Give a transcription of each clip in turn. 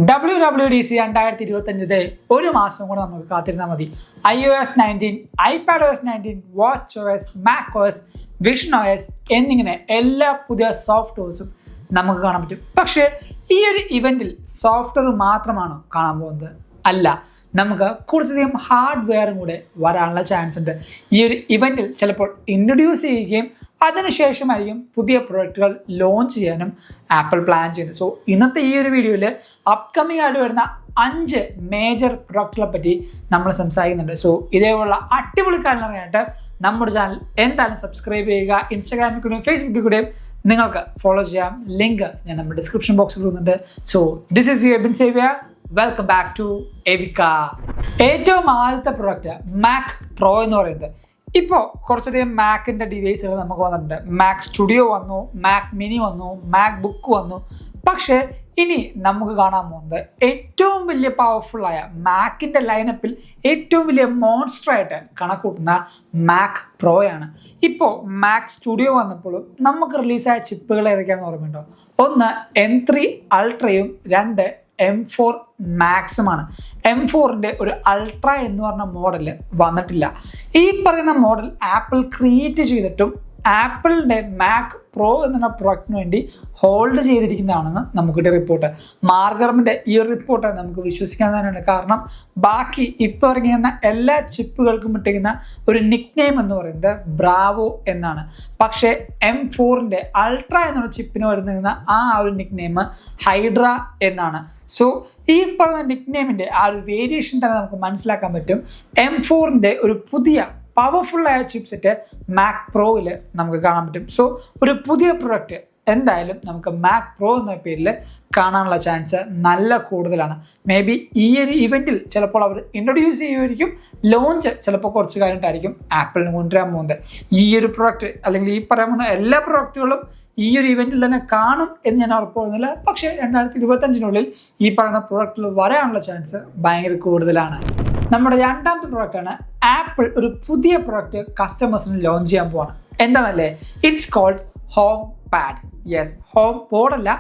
WWDC 2025 ഒരു മാസം കൂടെ നമുക്ക് കാത്തിരുന്നാൽ മതി. iOS 19, iPadOS 19, watchOS, macOS, visionOS എന്നിങ്ങനെ എല്ലാ പുതിയ സോഫ്റ്റ്വെയർസും നമുക്ക് കാണാൻ പറ്റും. പക്ഷേ ഈ ഒരു ഇവന്റിൽ സോഫ്റ്റ്വെയർ മാത്രമാണോ കാണാൻ പോകുന്നത്? അല്ല, നമുക്ക് കുറച്ചധികം ഹാർഡ്വെയറും കൂടെ വരാനുള്ള ചാൻസ് ഉണ്ട്. ഈ ഒരു ഇവന്റിൽ ചിലപ്പോൾ ഇൻട്രൊഡ്യൂസ് ചെയ്യുകയും അതിനുശേഷമായിരിക്കും പുതിയ പ്രൊഡക്റ്റുകൾ ലോഞ്ച് ചെയ്യാനും ആപ്പിൾ പ്ലാൻ ചെയ്യുന്നത്. സോ ഇന്നത്തെ ഈ ഒരു വീഡിയോയിൽ അപ്കമിങ് ആയിട്ട് വരുന്ന 5 മേജർ പ്രൊഡക്റ്റുകളെ പറ്റി നമ്മൾ സംസാരിക്കുന്നുണ്ട്. സോ ഇതേപോലുള്ള അടിപൊളി കാര്യങ്ങളായിട്ട് നമ്മുടെ ചാനൽ എന്തായാലും സബ്സ്ക്രൈബ് ചെയ്യുക. ഇൻസ്റ്റാഗ്രാമിൽ കൂടെയും ഫേസ്ബുക്കിൽ കൂടെയും നിങ്ങൾക്ക് ഫോളോ ചെയ്യാം. ലിങ്ക് ഞാൻ നമ്മുടെ ഡിസ്ക്രിപ്ഷൻ ബോക്സിൽ ഇടുന്നുണ്ട്. So this is you Ebin Xavier. Welcome back to Evika. ഏറ്റവും ആദ്യത്തെ പ്രൊഡക്റ്റ് മാക് പ്രോ എന്ന് പറയുന്നത്. ഇപ്പോൾ കുറച്ചധികം മാക്കിൻ്റെ ഡിവൈസുകൾ നമുക്ക് വന്നിട്ടുണ്ട്. മാക് സ്റ്റുഡിയോ വന്നു, മാക് മിനി വന്നു, മാക് ബുക്ക് വന്നു. പക്ഷേ ഇനി നമുക്ക് കാണാൻ പോകുന്നത് ഏറ്റവും വലിയ പവർഫുള്ളായ മാക്കിൻ്റെ ലൈനപ്പിൽ ഏറ്റവും വലിയ മോൺസ്റ്ററായിട്ട് കണക്കൂട്ടുന്ന മാക് പ്രോയാണ്. ഇപ്പോൾ മാക് സ്റ്റുഡിയോ വന്നപ്പോഴും നമുക്ക് റിലീസായ ചിപ്പുകൾ ഏതൊക്കെയാണെന്ന് ഓർമ്മയുണ്ടോ? ഒന്ന് M3 അൾട്രയും 2 M4 മാക്സുമാണ്. M4ൻ്റെ ഒരു അൾട്ര എന്ന് പറഞ്ഞ മോഡൽ വന്നിട്ടില്ല. ഈ പറയുന്ന മോഡൽ ആപ്പിൾ ക്രിയേറ്റ് ചെയ്തിട്ടും ആപ്പിളിൻ്റെ മാക് പ്രോ എന്ന പ്രൊഡക്റ്റിന് വേണ്ടി ഹോൾഡ് ചെയ്തിരിക്കുന്നതാണെന്ന് നമുക്കിട്ട് റിപ്പോർട്ട്. മാർഗർമിൻ്റെ ഈ ഒരു റിപ്പോർട്ട് നമുക്ക് വിശ്വസിക്കാൻ തന്നെയാണ്. കാരണം ബാക്കി ഇപ്പോൾ ഇറങ്ങിയിരുന്ന എല്ലാ ചിപ്പുകൾക്കും ഇട്ടിരിക്കുന്ന ഒരു നിക് നെയിം എന്ന് പറയുന്നത് ബ്രാവോ എന്നാണ്. പക്ഷേ M4ൻ്റെ അൾട്ര എന്നുള്ള ചിപ്പിന് വരുന്ന ആ ഒരു നിക് നെയിം ഹൈഡ്ര എന്നാണ്. സോ ഈ പറഞ്ഞ നിക് നെയിമിൻ്റെ ആ ഒരു വേരിയേഷൻ തന്നെ നമുക്ക് മനസ്സിലാക്കാൻ പറ്റും. M4ൻ്റെ ഒരു പുതിയ പവർഫുള്ളായ ചിപ്സെറ്റ് മാക് പ്രോയിൽ നമുക്ക് കാണാൻ പറ്റും. സോ ഒരു പുതിയ പ്രൊഡക്റ്റ് എന്തായാലും നമുക്ക് മാക് പ്രോ എന്ന പേരിൽ കാണാനുള്ള ചാൻസ് നല്ല കൂടുതലാണ്. മേ ബി ഈ ഒരു ഇവൻറ്റിൽ ചിലപ്പോൾ അവർ ഇൻട്രൊഡ്യൂസ് ചെയ്യുമായിരിക്കും. ലോഞ്ച് ചിലപ്പോൾ കുറച്ച് കഴിഞ്ഞിട്ടായിരിക്കും ആപ്പിളിന് കൊണ്ടുവരാൻ പോകുന്നത്. ഈ ഒരു പ്രൊഡക്റ്റ് അല്ലെങ്കിൽ ഈ പറയാൻ പോകുന്ന എല്ലാ പ്രൊഡക്റ്റുകളും ഈ ഒരു ഇവൻറ്റിൽ തന്നെ കാണും എന്ന് ഞാൻ ഉറപ്പ് പറയുന്നില്ല. പക്ഷേ 2025 ഈ പറയുന്ന പ്രൊഡക്റ്റുകൾ വരാനുള്ള ചാൻസ് ഭയങ്കര കൂടുതലാണ്. നമ്മുടെ രണ്ടാമത്തെ പ്രൊഡക്റ്റാണ് ആപ്പിൾ ഒരു പുതിയ പ്രൊഡക്റ്റ് കസ്റ്റമേഴ്സിന് ലോഞ്ച് ചെയ്യാൻ പോവാണ്. എന്താണല്ലേ? It's called home pad. Yes, home പോഡല്ല,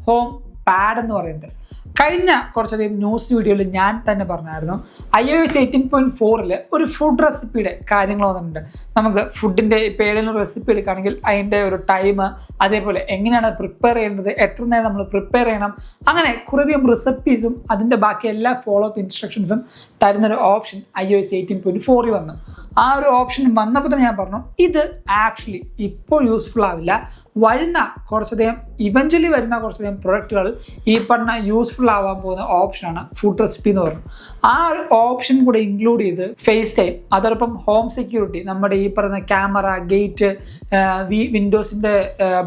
ഹോം പാഡ് എന്ന് പറയുന്നത്. കഴിഞ്ഞ കുറച്ചധികം ന്യൂസ് വീഡിയോയിൽ ഞാൻ തന്നെ പറഞ്ഞായിരുന്നു iOS 18.4 ഒരു ഫുഡ് റെസിപ്പിയുടെ കാര്യങ്ങൾ വന്നിട്ടുണ്ട്. നമുക്ക് ഫുഡിൻ്റെ ഇപ്പോൾ ഏതെങ്കിലും റെസിപ്പി എടുക്കുകയാണെങ്കിൽ അതിൻ്റെ ഒരു ടൈം, അതേപോലെ എങ്ങനെയാണ് പ്രിപ്പയർ ചെയ്യേണ്ടത്, എത്ര നേരം നമ്മൾ പ്രിപ്പയർ ചെയ്യണം, അങ്ങനെ കുറേയധികം റെസിപ്പീസും അതിൻ്റെ ബാക്കി എല്ലാ ഫോളോ അപ്പ് ഇൻസ്ട്രക്ഷൻസും തരുന്നൊരു ഓപ്ഷൻ iOS 18.4 വന്നു. ആ ഒരു ഓപ്ഷൻ വന്നപ്പോൾ തന്നെ ഞാൻ പറഞ്ഞു ഇത് ആക്ച്വലി ഇപ്പോൾ യൂസ്ഫുൾ ആവില്ല. വരുന്ന കുറച്ചധികം ഇവഞ്ച്വലി വരുന്ന കുറച്ചധികം പ്രൊഡക്റ്റുകൾ ഈ പറഞ്ഞ യൂസ്ഫുൾ ആവാൻ പോകുന്ന ഓപ്ഷനാണ് ഫുഡ് റെസിപ്പി എന്ന് പറയുന്നത്. ആ ഒരു ഓപ്ഷൻ കൂടെ ഇൻക്ലൂഡ് ചെയ്ത് ഫേസ് ടൈം, അതോടൊപ്പം ഹോം സെക്യൂരിറ്റി, നമ്മുടെ ഈ പറയുന്ന ക്യാമറ, ഗേറ്റ്, വിൻഡോസിൻ്റെ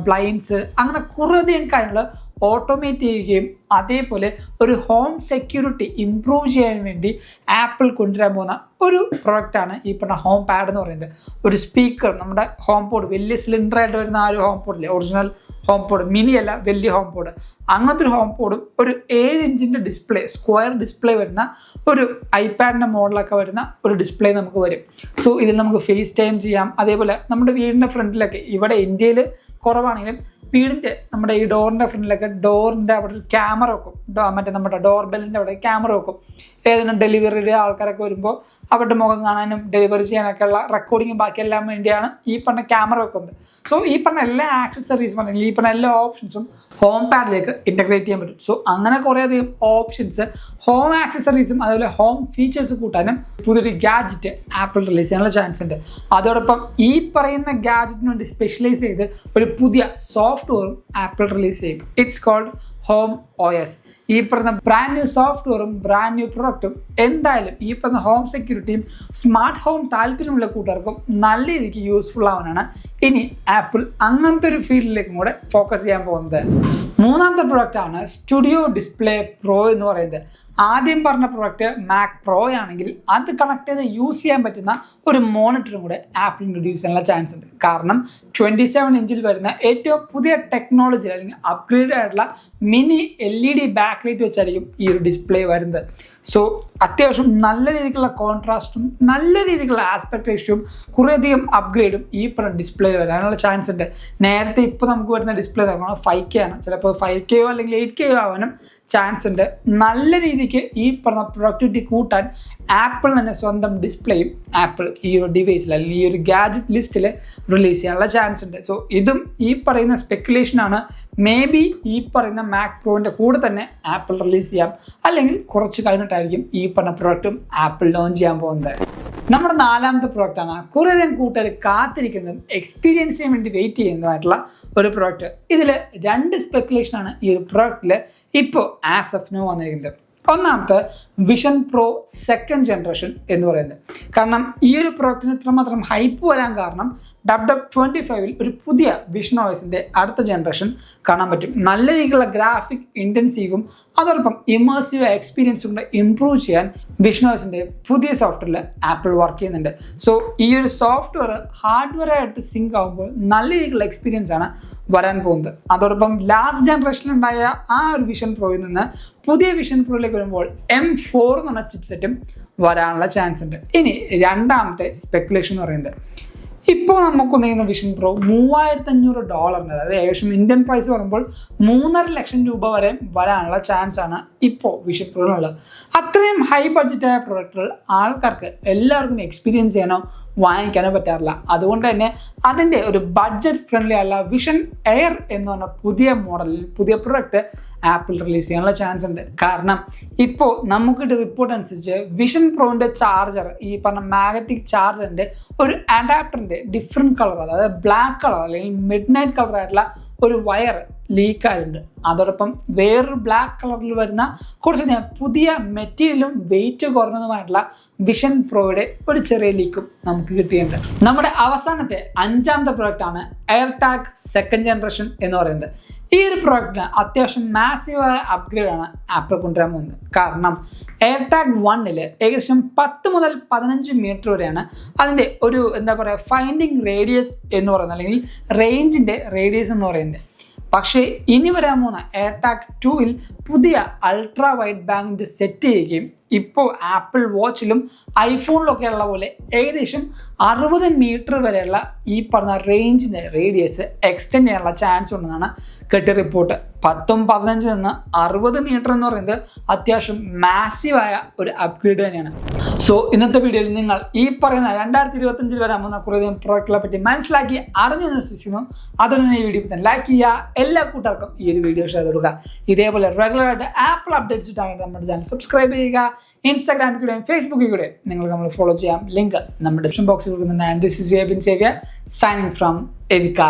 ബ്ലൈൻഡ്സ്, അങ്ങനെ കുറേയധികം കാര്യങ്ങൾ ഓട്ടോമേറ്റ് ചെയ്യുകയും അതേപോലെ ഒരു ഹോം സെക്യൂരിറ്റി ഇംപ്രൂവ് ചെയ്യാൻ വേണ്ടി ആപ്പിൾ കൊണ്ടുവരാൻ പോകുന്ന ഒരു പ്രൊഡക്റ്റാണ് ഈ പറഞ്ഞ ഹോം പാഡ് എന്ന് പറയുന്നത്. ഒരു സ്പീക്കർ, നമ്മുടെ ഹോം പോഡ്, വലിയ സിലിണ്ടറായിട്ട് വരുന്ന ആ ഒരു ഹോം പോഡില്ലേ, ഒറിജിനൽ ഹോം പോഡ്, മിനി അല്ല വലിയ ഹോം പോഡ്, അങ്ങനത്തെ ഒരു ഹോം പോഡും ഒരു 7 ഇഞ്ചിൻ്റെ ഡിസ്പ്ലേ, സ്ക്വയർ ഡിസ്പ്ലേ വരുന്ന ഒരു ഐപാഡിൻ്റെ മോഡലൊക്കെ വരുന്ന ഒരു ഡിസ്പ്ലേ നമുക്ക് വരും. സോ ഇതിൽ നമുക്ക് ഫേസ് ടൈം ചെയ്യാം. അതേപോലെ നമ്മുടെ വീടിൻ്റെ ഫ്രണ്ടിലൊക്കെ, ഇവിടെ ഇന്ത്യയിൽ കുറവാണെങ്കിലും വീടിൻ്റെ നമ്മുടെ ഈ ഡോറിൻ്റെ ഫ്രണ്ടിലൊക്കെ ഡോറിൻ്റെ അവിടെ ഒരു ക്യാമറ വെക്കും. മറ്റേ നമ്മുടെ ഡോർ ബെല്ലിൻ്റെ അവിടെ ക്യാമറ വെക്കും. ഏതെങ്കിലും ഡെലിവറിയുടെ ആൾക്കാരൊക്കെ വരുമ്പോൾ അവരുടെ മുഖം കാണാനും ഡെലിവറി ചെയ്യാനൊക്കെ ഉള്ള റെക്കോർഡിങ്ങും ബാക്കിയെല്ലാം വേണ്ടിയാണ് ഈ പറഞ്ഞ ക്യാമറ വെക്കുന്നത്. സോ ഈ പറഞ്ഞ എല്ലാ ആക്സസറീസും അല്ലെങ്കിൽ ഈ പറഞ്ഞ എല്ലാ ഓപ്ഷൻസും ഹോം പാഡിലേക്ക് ഇൻ്റഗ്രേറ്റ് ചെയ്യാൻ പറ്റും. സോ അങ്ങനെ കുറേയധികം ഓപ്ഷൻസ്, ഹോം ആക്സസറീസും അതുപോലെ ഹോം ഫീച്ചേഴ്സ് കൂട്ടാനും പുതിയൊരു ഗാഡ്ജറ്റ് ആപ്പിൾ റിലീസ് ചെയ്യാനുള്ള ചാൻസ് ഉണ്ട്. അതോടൊപ്പം ഈ പറയുന്ന ഗാഡ്ജറ്റിന് വേണ്ടി സ്പെഷ്യലൈസ് ചെയ്ത് ഒരു പുതിയ സോഫ്റ്റ്വെയറും ആപ്പിൾ റിലീസ് ചെയ്യും. It's called home OS. ഈ പറഞ്ഞ ബ്രാൻഡ് ന്യൂ സോഫ്റ്റ്വെയറും ബ്രാൻഡ് ന്യൂ പ്രൊഡക്റ്റും എന്തായാലും ഈ പറഞ്ഞ ഹോം സെക്യൂരിറ്റിയും സ്മാർട്ട് ഹോം താല്പര്യമുള്ള കൂട്ടുകാർക്കും നല്ല രീതിക്ക് യൂസ്ഫുൾ ആവാനാണ് ഇനി ആപ്പിൾ അങ്ങനത്തെ ഒരു ഫീൽഡിലേക്കും കൂടെ ഫോക്കസ് ചെയ്യാൻ പോകുന്നത്. മൂന്നാമത്തെ പ്രൊഡക്റ്റാണ് സ്റ്റുഡിയോ ഡിസ്പ്ലേ പ്രോ എന്ന് പറയുന്നത്. ആദ്യം പറഞ്ഞ പ്രൊഡക്റ്റ് മാക് പ്രോ ആണെങ്കിൽ അത് കണക്ട് ചെയ്ത് യൂസ് ചെയ്യാൻ പറ്റുന്ന ഒരു മോണിറ്ററും കൂടെ ആപ്പിൾ ഇൻട്രൊഡ്യൂസ് ചെയ്യാനുള്ള ചാൻസ് ഉണ്ട്. കാരണം 27 ഇഞ്ചിൽ വരുന്ന ഏറ്റവും പുതിയ ടെക്നോളജി അല്ലെങ്കിൽ അപ്ഗ്രേഡ് ആയിട്ടുള്ള mini LED back back light വെച്ചായിരിക്കും ഈ ഒരു ഡിസ്പ്ലേ വരുന്നത്. സോ അത്യാവശ്യം നല്ല രീതിക്കുള്ള കോൺട്രാസ്റ്റും നല്ല രീതിക്കുള്ള ആസ്പെക്ട് റേഷ്യോയും കുറേയധികം അപ്ഗ്രേഡും ഈ പറഞ്ഞ ഡിസ്പ്ലേയിൽ വരാനുള്ള ചാൻസ് ഉണ്ട്. നേരത്തെ ഇപ്പോൾ നമുക്ക് വരുന്ന ഡിസ്പ്ലേ നോക്കണം 5K ആണ്, ചിലപ്പോൾ 5K അല്ലെങ്കിൽ 8K ആവാനും ചാൻസ് ഉണ്ട്. നല്ല രീതിക്ക് ഈ പറഞ്ഞ പ്രൊഡക്ടിവിറ്റി കൂട്ടാൻ ആപ്പിൾ തന്നെ സ്വന്തം ഡിസ്പ്ലേയും ആപ്പിൾ ഈ ഒരു ഡിവൈസിൽ അല്ലെങ്കിൽ ഈ ഒരു ഗാഡ്ജറ്റ് ലിസ്റ്റിൽ റിലീസ് ചെയ്യാനുള്ള ചാൻസ് ഉണ്ട്. സോ ഇതും ഈ പറയുന്ന സ്പെക്കുലേഷനാണ്. മേ ബി ഈ പറയുന്ന മാക് പ്രോവിൻ്റെ കൂടെ തന്നെ ആപ്പിൾ റിലീസ് ചെയ്യാം, അല്ലെങ്കിൽ കുറച്ച് കഴിഞ്ഞിട്ടായിരിക്കും ഈ പറഞ്ഞ പ്രൊഡക്റ്റും ആപ്പിൾ ലോഞ്ച് ചെയ്യാൻ പോകുന്നത്. നമ്മുടെ 4ാമത്തെ പ്രൊഡക്റ്റാണ് കുറേയധികം കൂട്ടുകാർ കാത്തിരിക്കുന്നതും എക്സ്പീരിയൻസ് ചെയ്യാൻ വേണ്ടി വെയിറ്റ് ചെയ്യുന്നതുമായിട്ടുള്ള ഒരു പ്രൊഡക്റ്റ്. ഇതിൽ 2 സ്പെക്കുലേഷനാണ് ഈ ഒരു പ്രൊഡക്റ്റിൽ ഇപ്പോൾ ആസ് ഓഫ് നോ വന്നിരിക്കുന്നത്. ഒന്നാമത്തെ വിഷൻ പ്രോ 2nd ജനറേഷൻ എന്ന് പറയുന്നത്. കാരണം ഈ ഒരു പ്രൊഡക്റ്റിന് ഇത്രമാത്രം ഹൈപ്പ് വരാൻ കാരണം WW25 ഒരു പുതിയ വിഷൻ OSന്റെ അടുത്ത ജനറേഷൻ കാണാൻ പറ്റും. നല്ല രീതിയിലുള്ള ഗ്രാഫിക് ഇൻറ്റൻസീവും അതോടൊപ്പം ഇമേഴ്സീവ് എക്സ്പീരിയൻസും കൂടെ ഇംപ്രൂവ് ചെയ്യാൻ വിഷൻ OSന്റെ പുതിയ സോഫ്റ്റ്വെയറിൽ ആപ്പിൾ വർക്ക് ചെയ്യുന്നുണ്ട്. സോ ഈ ഒരു സോഫ്റ്റ്വെയർ ഹാർഡ്വെയറായിട്ട് സിങ്ക് ആകുമ്പോൾ നല്ല രീതിയിലുള്ള എക്സ്പീരിയൻസ് ആണ് വരാൻ പോകുന്നത്. അതോടൊപ്പം ലാസ്റ്റ് ജനറേഷനിലുണ്ടായ ആ ഒരു വിഷൻ പ്രോയിൽ നിന്ന് പുതിയ വിഷൻ പ്രോയിലേക്ക് വരുമ്പോൾ M4 എന്ന് പറഞ്ഞ ചിപ്സെറ്റും വരാനുള്ള ചാൻസ് ഉണ്ട്. ഇനി 2ാമത്തെ സ്പെക്കുലേഷൻ എന്ന് പറയുന്നത്, ഇപ്പോൾ നമുക്ക് നേരുന്ന വിഷൻ പ്രോ $3500, അതായത് ഏകദേശം ഇന്ത്യൻ പ്രൈസ് പറയുമ്പോൾ 3.5 ലക്ഷം രൂപ വരെ വരാനുള്ള ചാൻസ് ആണ് ഇപ്പോൾ വിഷൻ പ്രോയിലുള്ളത്. അത്രയും ഹൈ ബഡ്ജറ്റായ പ്രൊഡക്റ്റുകൾ ആൾക്കാർക്ക് എല്ലാവർക്കും എക്സ്പീരിയൻസ് ചെയ്യാനോ വാങ്ങിക്കാനോ പറ്റാറില്ല. അതുകൊണ്ട് തന്നെ അതിൻ്റെ ഒരു ബഡ്ജറ്റ് ഫ്രണ്ട്ലി അല്ല വിഷൻ എയർ എന്ന് പറഞ്ഞ പുതിയ മോഡലിൽ പുതിയ പ്രൊഡക്റ്റ് ആപ്പിൾ റിലീസ് ചെയ്യാനുള്ള ചാൻസ് ഉണ്ട്. കാരണം ഇപ്പോൾ നമുക്കിട്ട് റിപ്പോർട്ട് അനുസരിച്ച് വിഷൻ പ്രോൻ്റെ ചാർജർ, ഈ പറഞ്ഞ മാഗ്നറ്റിക് ചാർജറിൻ്റെ ഒരു അഡാപ്റ്ററിൻ്റെ ഡിഫറെൻറ്റ് കളർ, അതായത് ബ്ലാക്ക് കളർ അല്ലെങ്കിൽ മിഡ് നൈറ്റ് കളർ ആയിട്ടുള്ള ഒരു വയർ ലീക്കായിട്ടുണ്ട്. അതോടൊപ്പം വേറൊരു ബ്ലാക്ക് കളറിൽ വരുന്ന കുറച്ച് പുതിയ മെറ്റീരിയലും വെയിറ്റ് കുറഞ്ഞതുമായിട്ടുള്ള വിഷൻ പ്രോയുടെ ഒരു ചെറിയ ലീക്കും നമുക്ക് കിട്ടിയിട്ടുണ്ട്. നമ്മുടെ അവസാനത്തെ 5ാമത്തെ പ്രൊഡക്റ്റാണ് AirTag 2nd ജനറേഷൻ എന്ന് പറയുന്നത്. ഈ ഒരു പ്രോഡക്റ്റിന് അത്യാവശ്യം മാസീവായ അപ്ഗ്രേഡാണ് ആപ്പിൾ കൊണ്ടുവരാൻ പോകുന്നത്. കാരണം AirTag 1ൽ ഏകദേശം 10 മുതൽ 15 മീറ്റർ വരെയാണ് അതിൻ്റെ ഒരു ഫൈൻഡിങ് റേഡിയസ് എന്ന് പറയുന്നത്, അല്ലെങ്കിൽ റേഞ്ചിൻ്റെ റേഡിയസ് എന്ന് പറയുന്നത്. പക്ഷേ ഇനി വരാൻ പോകുന്ന AirTag 2ൽ പുതിയ അൾട്രാ വൈഡ് ബാൻഡ് സെറ്റ് ചെയ്യുകയും ഇപ്പോൾ ആപ്പിൾ വാച്ചിലും ഐഫോണിലൊക്കെ ഉള്ള പോലെ ഏകദേശം 60 മീറ്റർ വരെയുള്ള ഈ പറഞ്ഞ റേഞ്ചിൻ്റെ റേഡിയസ് എക്സ്റ്റെൻഡ് ചെയ്യാനുള്ള ചാൻസ് ഉണ്ടെന്നാണ് കിട്ടിയ റിപ്പോർട്ട്. 10ഉം 15 നിന്ന് 60 മീറ്റർ എന്ന് പറയുന്നത് അത്യാവശ്യം മാസീവായ ഒരു അപ്ഗ്രേഡ് തന്നെയാണ്. സോ ഇന്നത്തെ വീഡിയോയിൽ നിങ്ങൾ ഈ പറയുന്ന 2025 വരാൻ പോകുന്ന കുറേയധികം പ്രോഡക്റ്റുകളെ പറ്റി മനസ്സിലാക്കി അറിഞ്ഞു വിശ്വസിക്കുന്നു. അതുകൊണ്ട് ഈ വീഡിയോ തന്നെ ലൈക്ക് ചെയ്യുക, എല്ലാ കൂട്ടുകാർക്കും ഈ ഒരു വീഡിയോ ഷെയർ കൊടുക്കുക. ഇതേപോലെ റെഗുലറായിട്ട് ആപ്പിൾ അപ്ഡേറ്റ്സ് ഇട്ടാണെങ്കിൽ നമ്മുടെ ചാനൽ സബ്സ്ക്രൈബ് ചെയ്യുക. ഇൻസ്റ്റാഗ്രാമിൽ കൂടെയും ഫേസ്ബുക്കിൽ കൂടെയും നിങ്ങൾക്ക് നമ്മൾ ഫോളോ ചെയ്യാം. ലിങ്ക് നമ്മുടെ ഡിസ്ക്രിപ്ഷൻ ബോക്സിൽ കൊടുക്കുന്നുണ്ട്. And this is Ebin Xavier signing from എവിക.